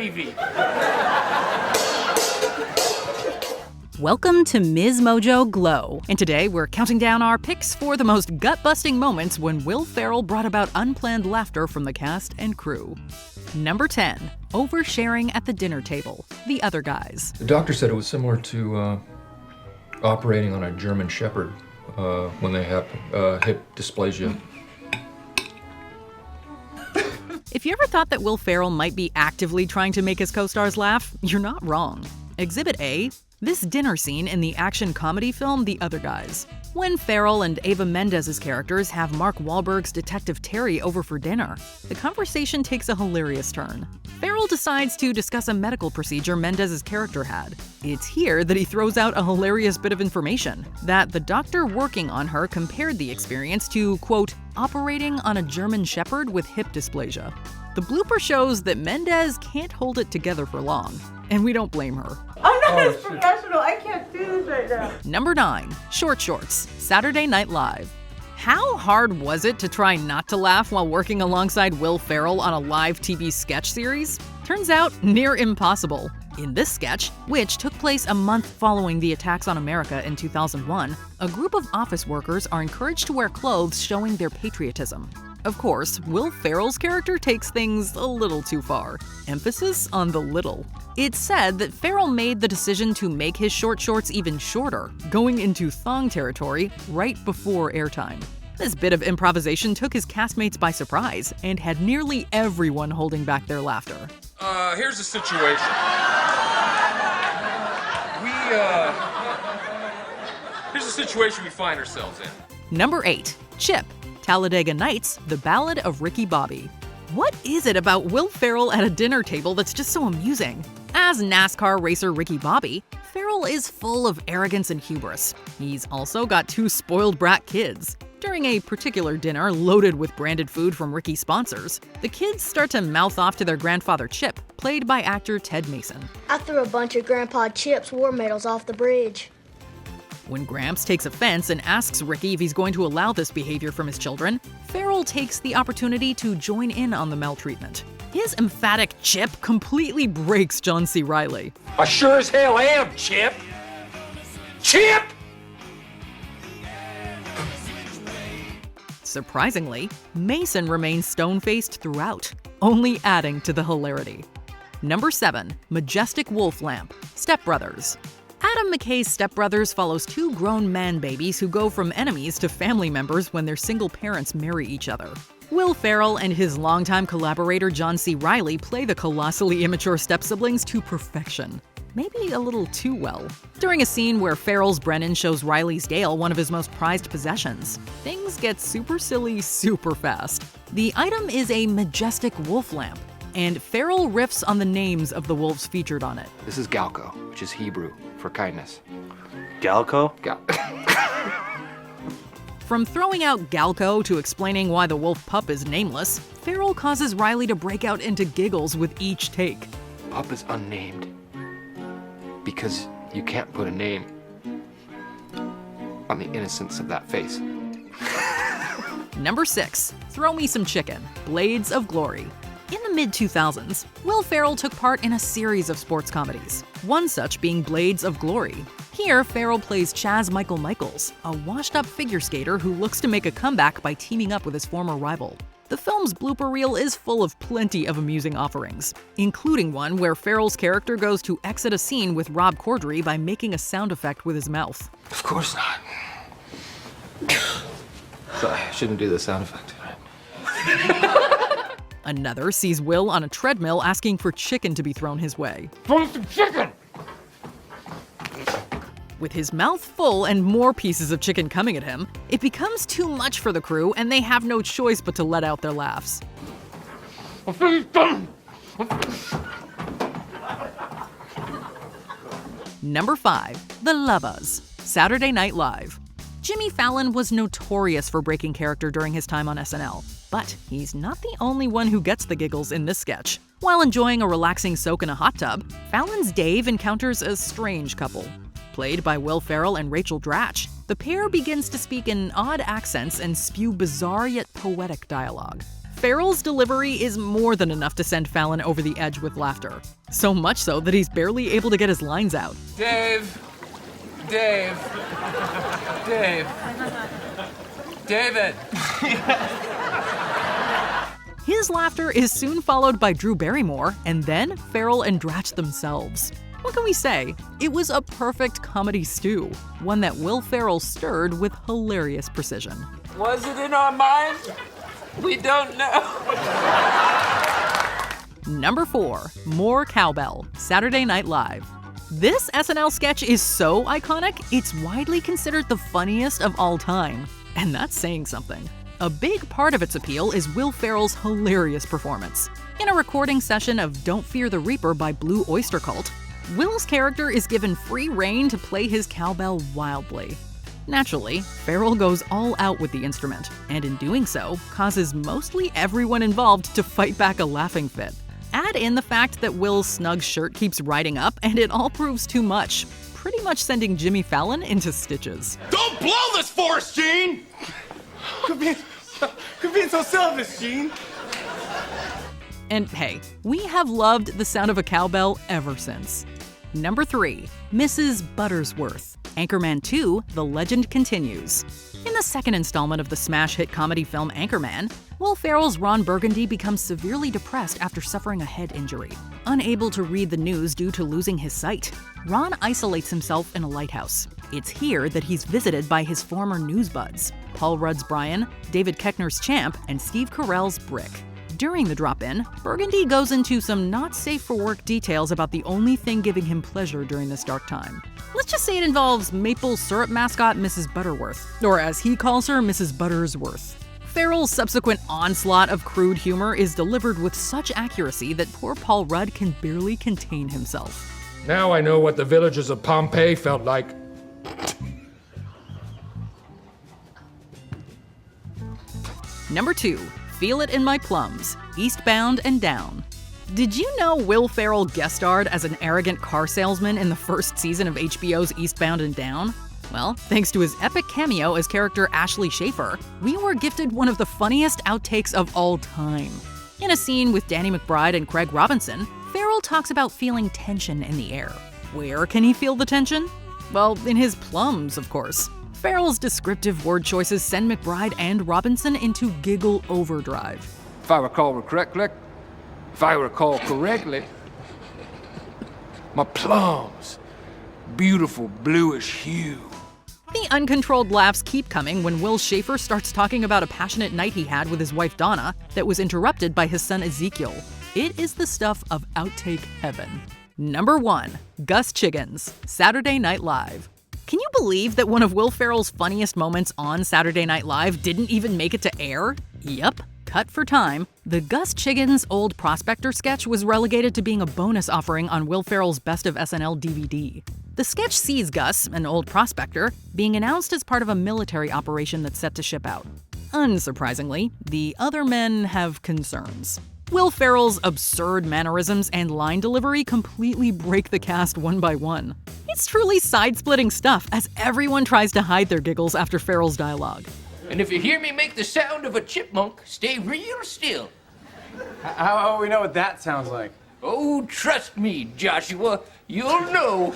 gravy. Welcome to Ms. Mojo Glow, and today we're counting down our picks for the most gut-busting moments when Will Ferrell brought about unplanned laughter from the cast and crew. Number 10. Oversharing at the dinner table. The Other Guys. The doctor said it was similar to operating on a German Shepherd when they have hip dysplasia. If you ever thought that Will Ferrell might be actively trying to make his co-stars laugh, you're not wrong. Exhibit A. This dinner scene in the action comedy film The Other Guys. When Ferrell and Eva Mendes's characters have Mark Wahlberg's Detective Terry over for dinner, the conversation takes a hilarious turn. Ferrell decides to discuss a medical procedure Mendes's character had. It's here that he throws out a hilarious bit of information, that the doctor working on her compared the experience to, quote, operating on a German Shepherd with hip dysplasia. The blooper shows that Mendes can't hold it together for long, and we don't blame her. I'm not as professional. I can't do this right now. Number 9. Short Shorts. Saturday Night Live. How hard was it to try not to laugh while working alongside Will Ferrell on a live TV sketch series? Turns out, near impossible. In this sketch, which took place a month following the attacks on America in 2001, a group of office workers are encouraged to wear clothes showing their patriotism. Of course, Will Ferrell's character takes things a little too far. Emphasis on the little. It's said that Ferrell made the decision to make his short shorts even shorter, going into thong territory right before airtime. This bit of improvisation took his castmates by surprise and had nearly everyone holding back their laughter. Here's the situation. Here's the situation we find ourselves in. Number 8. Chip. Talladega Nights, The Ballad of Ricky Bobby. What is it about Will Ferrell at a dinner table that's just so amusing? As NASCAR racer Ricky Bobby, Ferrell is full of arrogance and hubris. He's also got 2 spoiled brat kids. During a particular dinner loaded with branded food from Ricky's sponsors, the kids start to mouth off to their grandfather Chip, played by actor Ted Mason. I threw a bunch of Grandpa Chip's war medals off the bridge. When Gramps takes offense and asks Ricky if he's going to allow this behavior from his children, Ferrell takes the opportunity to join in on the maltreatment. His emphatic Chip completely breaks John C. Reilly. I sure as hell am, Chip! Chip! Surprisingly, Mason remains stone-faced throughout, only adding to the hilarity. Number 7. Majestic Wolf Lamp. Step Brothers. Adam McKay's Step Brothers follows 2 grown man-babies who go from enemies to family members when their single parents marry each other. Will Ferrell and his longtime collaborator John C. Reilly play the colossally immature step-siblings to perfection. Maybe a little too well. During a scene where Ferrell's Brennan shows Riley's Dale one of his most prized possessions, things get super silly super fast. The item is a majestic wolf lamp, and Ferrell riffs on the names of the wolves featured on it. This is Galco, which is Hebrew for kindness. Galco? From throwing out Galco to explaining why the wolf pup is nameless, Ferrell causes Riley to break out into giggles with each take. Pup is unnamed because you can't put a name on the innocence of that face. Number 6. Throw Me Some Chicken. Blades of Glory. In the mid-2000s, Will Ferrell took part in a series of sports comedies, one such being Blades of Glory. Here, Ferrell plays Chaz Michael Michaels, a washed-up figure skater who looks to make a comeback by teaming up with his former rival. The film's blooper reel is full of plenty of amusing offerings, including one where Ferrell's character goes to exit a scene with Rob Corddry by making a sound effect with his mouth. Of course not. So I shouldn't do the sound effect. Another sees Will on a treadmill asking for chicken to be thrown his way. Throw some chicken! With his mouth full and more pieces of chicken coming at him, it becomes too much for the crew and they have no choice but to let out their laughs. Number 5. The Lovas. Saturday Night Live. Jimmy Fallon was notorious for breaking character during his time on SNL, but he's not the only one who gets the giggles in this sketch. While enjoying a relaxing soak in a hot tub, Fallon's Dave encounters a strange couple. Played by Will Ferrell and Rachel Dratch, the pair begins to speak in odd accents and spew bizarre yet poetic dialogue. Ferrell's delivery is more than enough to send Fallon over the edge with laughter. So much so that he's barely able to get his lines out. Dave. David. His laughter is soon followed by Drew Barrymore, and then Ferrell and Dratch themselves. What can we say? It was a perfect comedy stew, one that Will Ferrell stirred with hilarious precision. Was it in our minds? We don't know. Number 4, more Cowbell, Saturday Night Live. This SNL sketch is so iconic, it's widely considered the funniest of all time. And that's saying something. A big part of its appeal is Will Ferrell's hilarious performance. In a recording session of Don't Fear the Reaper by Blue Oyster Cult, Will's character is given free rein to play his cowbell wildly. Naturally, Ferrell goes all out with the instrument, and in doing so, causes mostly everyone involved to fight back a laughing fit. Add in the fact that Will's snug shirt keeps riding up, and it all proves too much, pretty much sending Jimmy Fallon into stitches. Don't blow this for us, Gene! Quit being so selfish, Gene. And hey, we have loved the sound of a cowbell ever since. Number 3, Mrs. Buttersworth, Anchorman 2, The Legend Continues. In the second installment of the smash hit comedy film Anchorman, Will Ferrell's Ron Burgundy becomes severely depressed after suffering a head injury. Unable to read the news due to losing his sight, Ron isolates himself in a lighthouse. It's here that he's visited by his former news buds, Paul Rudd's Brian, David Koechner's Champ, and Steve Carell's Brick. During the drop-in, Burgundy goes into some not-safe-for-work details about the only thing giving him pleasure during this dark time. Let's just say it involves maple syrup mascot Mrs. Butterworth, or as he calls her, Mrs. Buttersworth. Ferrell's subsequent onslaught of crude humor is delivered with such accuracy that poor Paul Rudd can barely contain himself. Now I know what the villagers of Pompeii felt like. Number 2, Feel It In My Plums, Eastbound and Down. Did you know Will Ferrell guest starred as an arrogant car salesman in the first season of HBO's Eastbound and Down? Well, thanks to his epic cameo as character Ashley Schaefer, we were gifted one of the funniest outtakes of all time. In a scene with Danny McBride and Craig Robinson, Ferrell talks about feeling tension in the air. Where can he feel the tension? Well, in his plums, of course. Ferrell's descriptive word choices send McBride and Robinson into giggle overdrive. If I recall correctly, my plums, beautiful bluish hue. The uncontrolled laughs keep coming when Will Schaefer starts talking about a passionate night he had with his wife Donna that was interrupted by his son Ezekiel. It is the stuff of outtake heaven. Number 1, Gus Chickens, Saturday Night Live. Can you believe that one of Will Ferrell's funniest moments on Saturday Night Live didn't even make it to air? Yup, cut for time. The Gus Chickens Old Prospector sketch was relegated to being a bonus offering on Will Ferrell's Best of SNL DVD. The sketch sees Gus, an old prospector, being announced as part of a military operation that's set to ship out. Unsurprisingly, the other men have concerns. Will Ferrell's absurd mannerisms and line delivery completely break the cast one by one. It's truly side-splitting stuff as everyone tries to hide their giggles after Ferrell's dialogue. And if you hear me make the sound of a chipmunk, stay real still. How will we know what that sounds like? Oh, trust me, Joshua, you'll know.